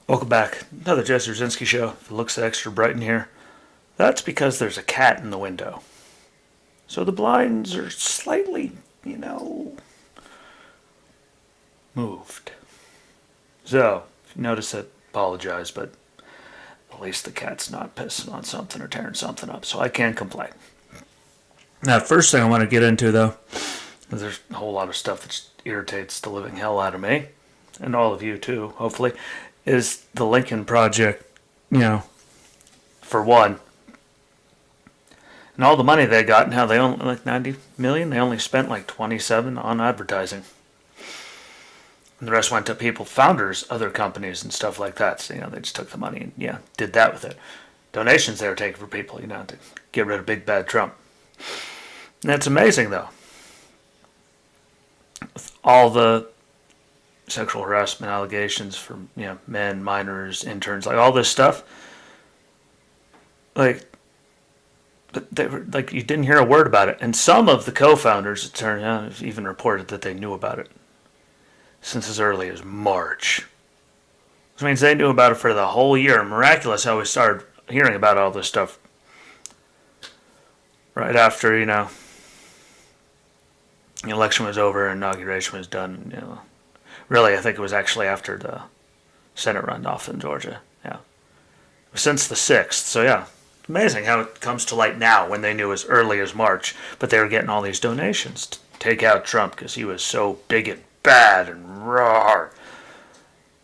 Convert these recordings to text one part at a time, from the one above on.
Welcome back. Another Jesse Rzinski show. If it looks extra bright in here, that's because there's a cat in the window. So the blinds are slightly, moved. So, if you notice that, apologize, but at least the cat's not pissing on something or tearing something up, so I can't complain. Now, the first thing I want to get into, though, is there's a whole lot of stuff that irritates the living hell out of me, and all of you too, hopefully, is the Lincoln Project, for one. And all the money they got, and how they only, like 90 million, they only spent like 27 on advertising. And the rest went to people, founders, other companies and stuff like that. So, they just took the money and, did that with it. Donations they were taking for people, to get rid of big bad Trump. And it's amazing, though. With all the sexual harassment allegations from, men, minors, interns, like all this stuff. But they were, you didn't hear a word about it. And some of the co-founders, it turned out, even reported that they knew about it since as early as March. Which means they knew about it for the whole year. Miraculous how we started hearing about all this stuff right after, the election was over, inauguration was done, Really, I think it was actually after the Senate runoff in Georgia. Yeah. Since the 6th. So, yeah. Amazing how it comes to light now when they knew as early as March. But they were getting all these donations to take out Trump because he was so big and bad and raw.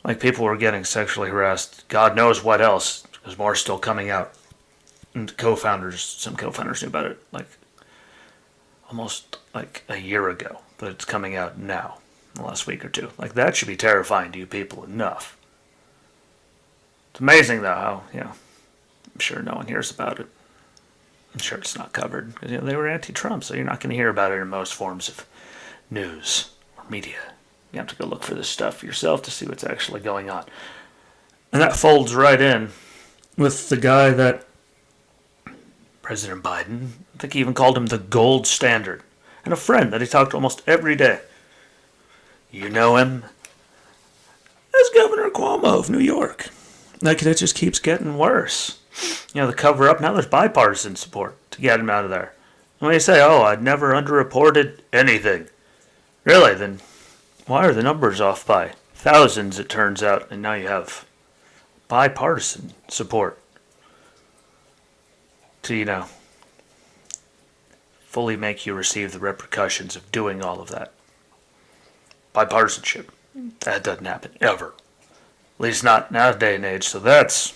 Like, people were getting sexually harassed. God knows what else. There's more still coming out. And some co-founders knew about it, almost a year ago. But it's coming out now. The last week or two. That should be terrifying to you people enough. It's amazing, though, how, I'm sure no one hears about it. I'm sure it's not covered, because, they were anti-Trump, so you're not going to hear about it in most forms of news or media. You have to go look for this stuff for yourself to see what's actually going on. And that folds right in with the guy that President Biden, I think he even called him the gold standard, and a friend that he talked to almost every day. You know him as Governor Cuomo of New York. That just keeps getting worse. The cover-up, now there's bipartisan support to get him out of there. And when you say, I'd never underreported anything. Really, then why are the numbers off by thousands, it turns out, and now you have bipartisan support to, fully make you receive the repercussions of doing all of that. Bipartisanship. That doesn't happen ever. At least not nowadays and age. So that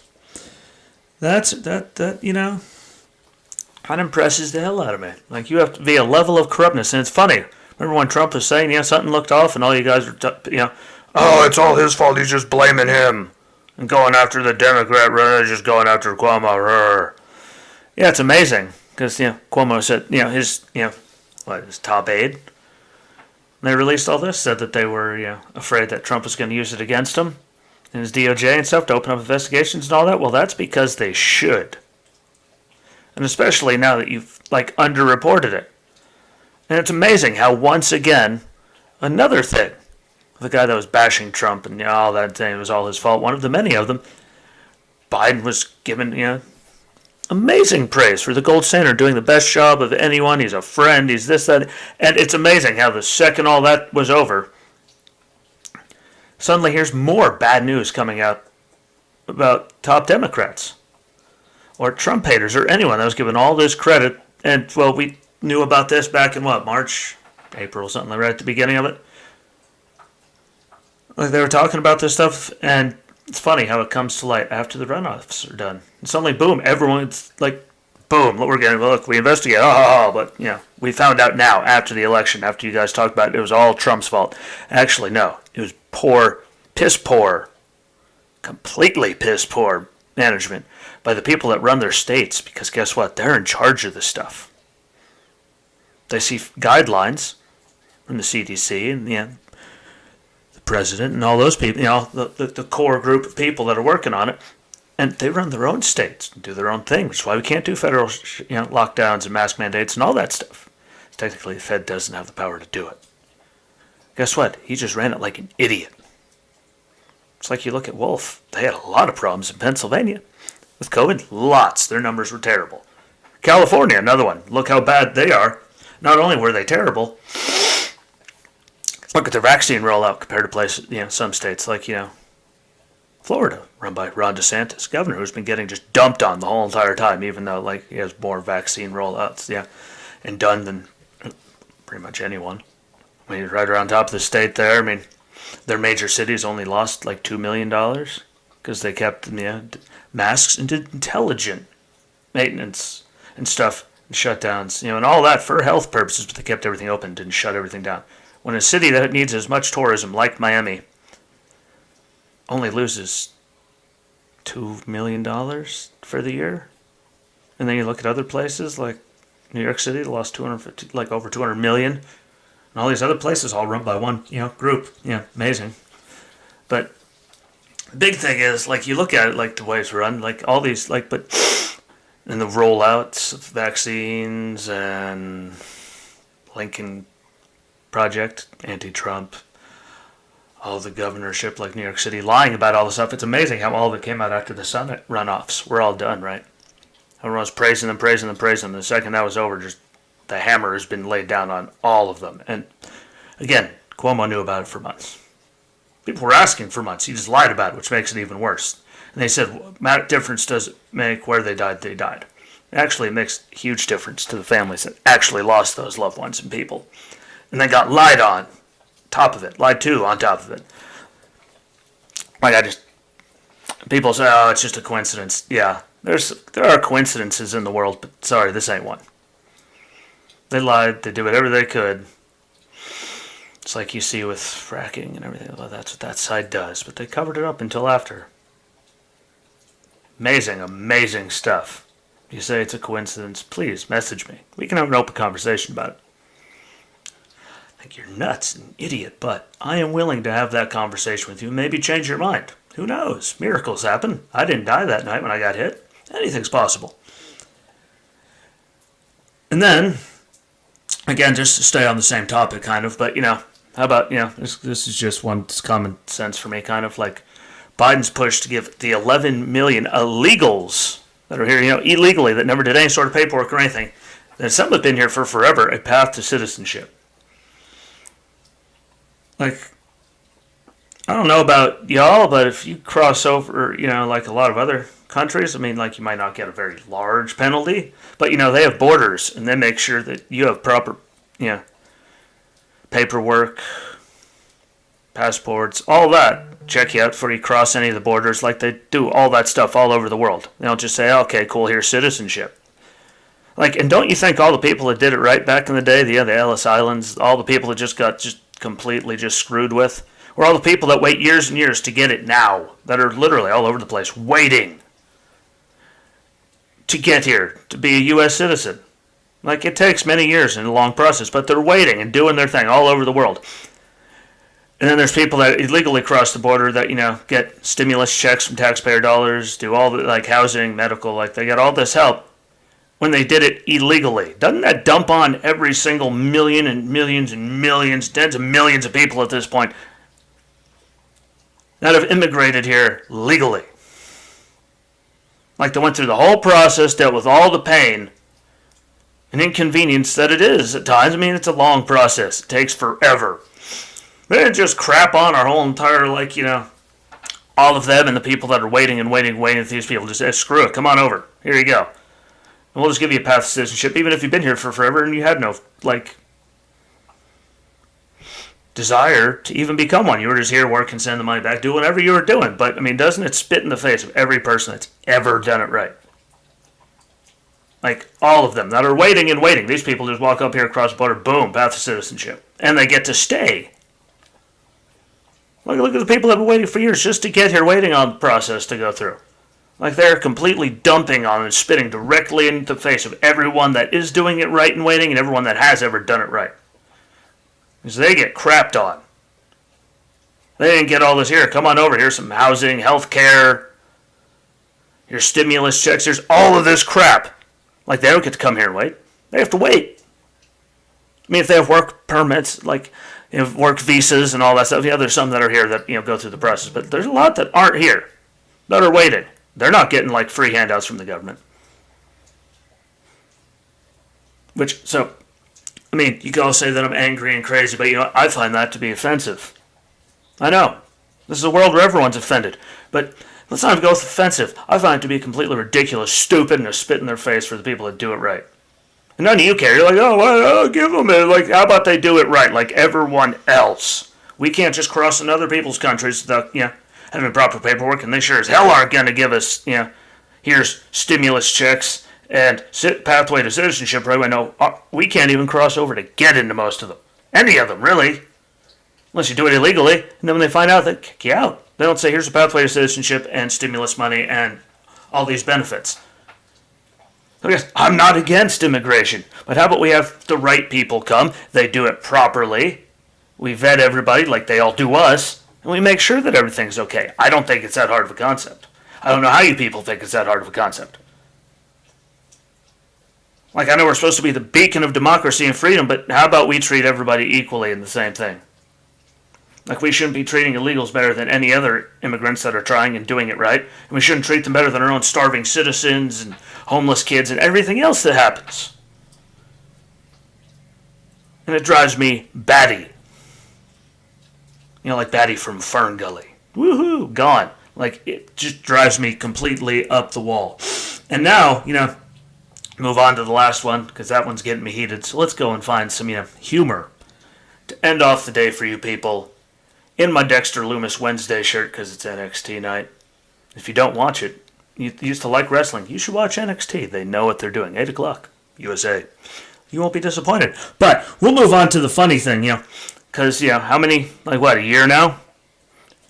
impresses the hell out of me. You have to be a level of corruptness. And it's funny. Remember when Trump was saying, something looked off and all you guys were, it's all his fault. He's just blaming him. And going after the Democrat, just going after Cuomo. Yeah, it's amazing. Because, Cuomo said, his top aide. They released all this, said that they were afraid that Trump was going to use it against him and his DOJ and stuff to open up investigations and all that. Well, that's because they should. And especially now that you've, underreported it. And it's amazing how, once again, another thing, the guy that was bashing Trump and all that thing, it was all his fault, one of the many of them, Biden was given, amazing praise for the gold standard, doing the best job of anyone. He's a friend. He's this, that. And it's amazing how the second all that was over, suddenly here's more bad news coming out about top Democrats or Trump haters or anyone that was given all this credit. And, we knew about this back in March, April, something right at the beginning of it. They were talking about this stuff, and it's funny how it comes to light after the runoffs are done. And suddenly, boom, everyone's boom, we're getting, look, we investigate, but, we found out now after the election, after you guys talked about it, it was all Trump's fault. Actually, no, it was piss poor, completely piss poor management by the people that run their states, because guess what? They're in charge of this stuff. They see guidelines from the CDC and, the president and all those people, the core group of people that are working on it, and they run their own states and do their own thing, which is why we can't do federal lockdowns and mask mandates and all that stuff. Technically, the Fed doesn't have the power to do it. Guess what? He just ran it like an idiot. It's like you look at Wolf. They had a lot of problems in Pennsylvania with COVID. Lots. Their numbers were terrible. California, another one. Look how bad they are. Not only were they terrible, look at their vaccine rollout compared to places, some states like, Florida, run by Ron DeSantis, governor, who's been getting just dumped on the whole entire time, even though he has more vaccine rollouts, and done than pretty much anyone. I mean, he's right around top of the state there. I mean, their major cities only lost like $2 million because they kept masks and did intelligent maintenance and stuff and shutdowns, and all that for health purposes, but they kept everything open, didn't shut everything down. When a city that needs as much tourism, like Miami, only loses $2 million for the year, and then you look at other places like New York City, they lost over 200 million, and all these other places all run by one group. Amazing. But the big thing is you look at it the way it's run, all these and the rollouts of vaccines and Lincoln Project, anti-Trump, all the governorship New York City lying about all this stuff. It's amazing how all of it came out after the Senate runoffs. We're all done, right? Everyone was praising them. The second that was over, just the hammer has been laid down on all of them. And again, Cuomo knew about it for months. People were asking for months. He just lied about it, which makes it even worse. And they said, what difference does it make where they died? They died. Actually, it makes a huge difference to the families that actually lost those loved ones and people. And then got lied on top of it. Lied to on top of it. People say, oh, it's just a coincidence. Yeah, there are coincidences in the world, but sorry, this ain't one. They lied. They did whatever they could. It's like you see with fracking and everything. Well, that's what that side does. But they covered it up until after. Amazing, amazing stuff. You say it's a coincidence, please message me. We can have an open conversation about it. I think you're nuts, an idiot, but I am willing to have that conversation with you and maybe change your mind. Who knows? Miracles happen. I didn't die that night when I got hit. Anything's possible. And then, again, just to stay on the same topic, kind of, but, how about, this is just one common sense for me, kind of Biden's push to give the 11 million illegals that are here, illegally, that never did any sort of paperwork or anything, that some have been here for forever, a path to citizenship. I don't know about y'all, but if you cross over, like a lot of other countries, I mean, you might not get a very large penalty, but, they have borders, and they make sure that you have proper, paperwork, passports, all that. Check you out before you cross any of the borders, they do all that stuff all over the world. They don't just say, okay, cool, here's citizenship. And don't you think all the people that did it right back in the day, the Ellis Islands, all the people that just got completely screwed with, or all the people that wait years and years to get it now, that are literally all over the place, waiting to get here, to be a U.S. citizen. It takes many years and a long process, but they're waiting and doing their thing all over the world. And then there's people that illegally cross the border that, get stimulus checks from taxpayer dollars, do all the, housing, medical, they get all this help when they did it illegally. Doesn't that dump on every single million and millions and millions, tens of millions of people at this point that have immigrated here legally? They went through the whole process, dealt with all the pain and inconvenience that it is at times. I mean, it's a long process. It takes forever. They didn't just crap on our whole entire, all of them and the people that are waiting with these people. Just say, screw it, come on over. Here you go. And we'll just give you a path to citizenship, even if you've been here for forever and you had no, desire to even become one. You were just here, work and send the money back, do whatever you were doing. But, I mean, doesn't it spit in the face of every person that's ever done it right? All of them that are waiting. These people just walk up here across the border, boom, path to citizenship. And they get to stay. Look at the people that have been waiting for years just to get here, waiting on the process to go through. They're completely dumping on and spitting directly into the face of everyone that is doing it right and waiting and everyone that has ever done it right. Because they get crapped on. They didn't get all this here. Come on over. Here's some housing, health care, your stimulus checks. There's all of this crap. They don't get to come here and wait. They have to wait. I mean, if they have work permits, work visas and all that stuff. Yeah, there's some that are here that go through the process, but there's a lot that aren't here, that are waiting. They're not getting like free handouts from the government. You can all say that I'm angry and crazy, but I find that to be offensive. I know. This is a world where everyone's offended, but let's not even go with offensive. I find it to be completely ridiculous, stupid, and a spit in their face for the people that do it right. And none of you care. You're like, oh, well, give them it. Like, how about they do it right, like everyone else? We can't just cross in other people's countries without, having proper paperwork, and they sure as hell aren't going to give us, here's stimulus checks and pathway to citizenship right away. No, we can't even cross over to get into most of them. Any of them, really. Unless you do it illegally, and then when they find out, they kick you out. They don't say, here's a pathway to citizenship and stimulus money and all these benefits. So yes, I'm not against immigration, but how about we have the right people come, they do it properly, we vet everybody like they all do us, and we make sure that everything's okay. I don't think it's that hard of a concept. I don't know how you people think it's that hard of a concept. Like, I know we're supposed to be the beacon of democracy and freedom, but how about we treat everybody equally in the same thing? Like, we shouldn't be treating illegals better than any other immigrants that are trying and doing it right. And we shouldn't treat them better than our own starving citizens and homeless kids and everything else that happens. And it drives me batty. Like Batty from Fern Gully. Woohoo, gone. Like, it just drives me completely up the wall. And now, move on to the last one, because that one's getting me heated. So let's go and find some, humor to end off the day for you people. In my Dexter Loomis Wednesday shirt, because it's NXT night. If you don't watch it, you used to like wrestling, you should watch NXT. They know what they're doing. 8 o'clock, USA. You won't be disappointed. But we'll move on to the funny thing, because, how many, a year now?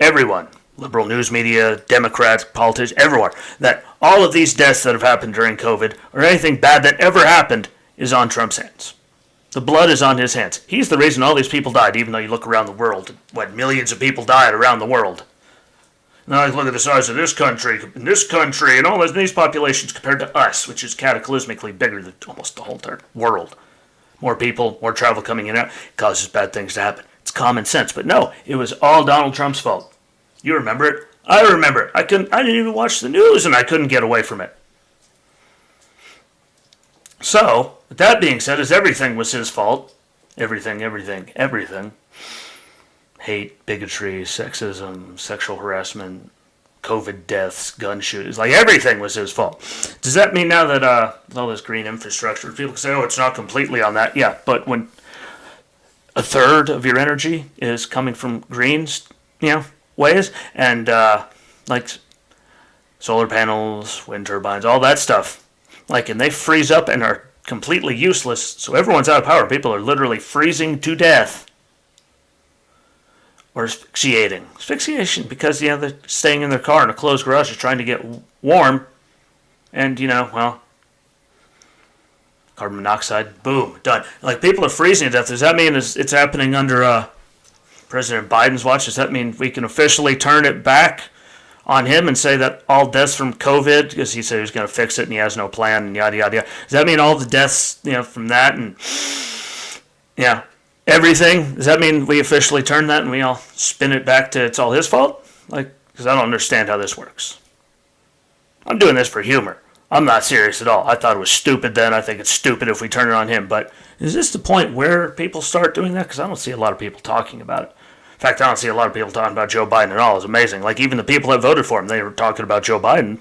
Everyone, liberal news media, Democrats, politicians, everyone, that all of these deaths that have happened during COVID, or anything bad that ever happened, is on Trump's hands. The blood is on his hands. He's the reason all these people died, even though you look around the world. Millions of people died around the world. Now look at the size of this country, and all these populations compared to us, which is cataclysmically bigger than almost the whole entire world. More people, more travel coming in and out, causes bad things to happen. It's common sense. But no, it was all Donald Trump's fault. You remember it? I remember it. I didn't even watch the news, and I couldn't get away from it. So, with that being said, as everything was his fault, everything, hate, bigotry, sexism, sexual harassment, COVID deaths, gun shootings, everything was his fault. Does that mean now that all this green infrastructure, people can say, oh, it's not completely on that? Yeah, but when a third of your energy is coming from green, ways, and solar panels, wind turbines, all that stuff, and they freeze up and are completely useless, so everyone's out of power. People are literally freezing to death. Or asphyxiating. Asphyxiation, because, they're staying in their car in a closed garage, just trying to get warm, and, carbon monoxide, boom, done. People are freezing to death. Does that mean it's happening under President Biden's watch? Does that mean we can officially turn it back on him and say that all deaths from COVID, because he said he was going to fix it and he has no plan and yada, yada, yada. Does that mean all the deaths, from that and, everything? Does that mean we officially turn that and we all spin it back to it's all his fault? Because I don't understand how this works. I'm doing this for humor. I'm not serious at all. I thought it was stupid then. I think it's stupid if we turn it on him. But is this the point where people start doing that? Because I don't see a lot of people talking about it. In fact, I don't see a lot of people talking about Joe Biden at all. It's amazing. Even the people that voted for him, they were talking about Joe Biden.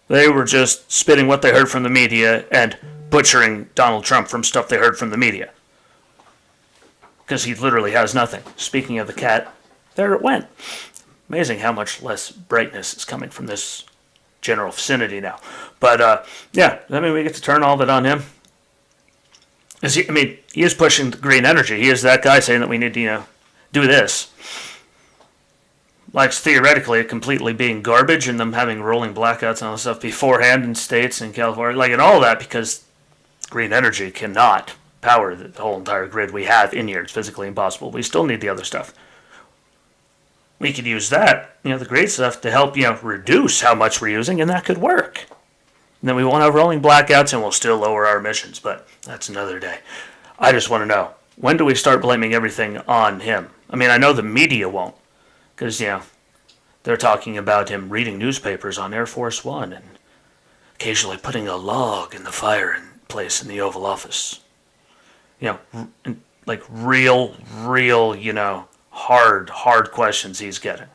They were just spitting what they heard from the media and butchering Donald Trump from stuff they heard from the media. Because he literally has nothing. Speaking of the cat, there it went. Amazing how much less brightness is coming from this general vicinity now. But, we get to turn all of it on him. He is pushing the green energy. He is that guy saying that we need to, do this. Theoretically, it completely being garbage and them having rolling blackouts and all this stuff beforehand in states and California, and all that, because green energy cannot power the whole entire grid we have in here. It's physically impossible. We still need the other stuff. We could use that, the green stuff, to help, reduce how much we're using, and that could work. And then we won't have rolling blackouts, and we'll still lower our emissions, but that's another day. I just want to know, when do we start blaming everything on him? I mean, I know the media won't, because, they're talking about him reading newspapers on Air Force One and occasionally putting a log in the fire in place in the Oval Office. Like real, hard questions he's getting.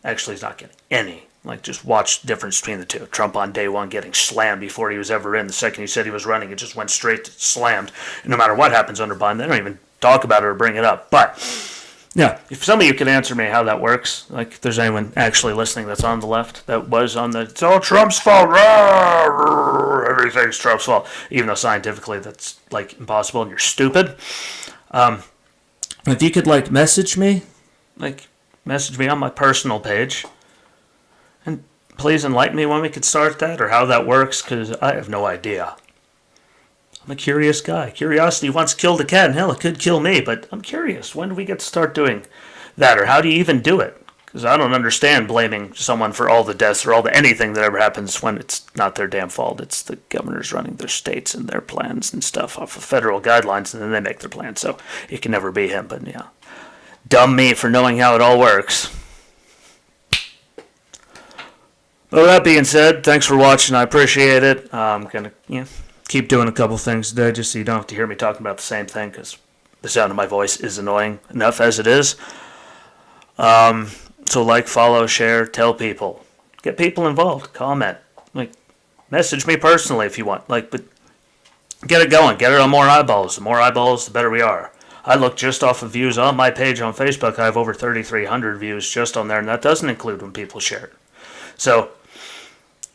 Actually, he's not getting any. Like, just watch the difference between the two. Trump on day one getting slammed before he was ever in. The second he said he was running, it just went straight to slammed. And no matter what happens under Biden, they don't even talk about it or bring it up. But, if some of you could answer me how that works, like if there's anyone actually listening that's on the left, that was on the, it's all Trump's fault, everything's Trump's fault, even though scientifically that's, like, impossible and you're stupid. If you could, message me on my personal page, and please enlighten me when we could start that or how that works, because I have no idea. I'm a curious guy. Curiosity once killed a cat, and hell, it could kill me, but I'm curious. When do we get to start doing that, or how do you even do it? Because I don't understand blaming someone for all the deaths or anything that ever happens when it's not their damn fault. It's the governors running their states and their plans and stuff off of federal guidelines, and then they make their plans, so it can never be him, but dumb me for knowing how it all works. But with that being said, thanks for watching. I appreciate it. I'm going to keep doing a couple things today just so you don't have to hear me talking about the same thing, because the sound of my voice is annoying enough as it is. So follow, share, tell people. Get people involved. Comment. Message me personally if you want. But get it going. Get it on more eyeballs. The more eyeballs, the better we are. I look just off of views on my page on Facebook. I have over 3,300 views just on there, and that doesn't include when people share it. So,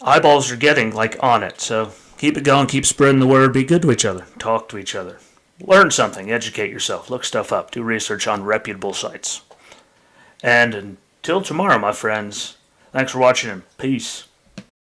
eyeballs are getting, on it. So, keep it going. Keep spreading the word. Be good to each other. Talk to each other. Learn something. Educate yourself. Look stuff up. Do research on reputable sites. And until tomorrow, my friends, thanks for watching, and peace.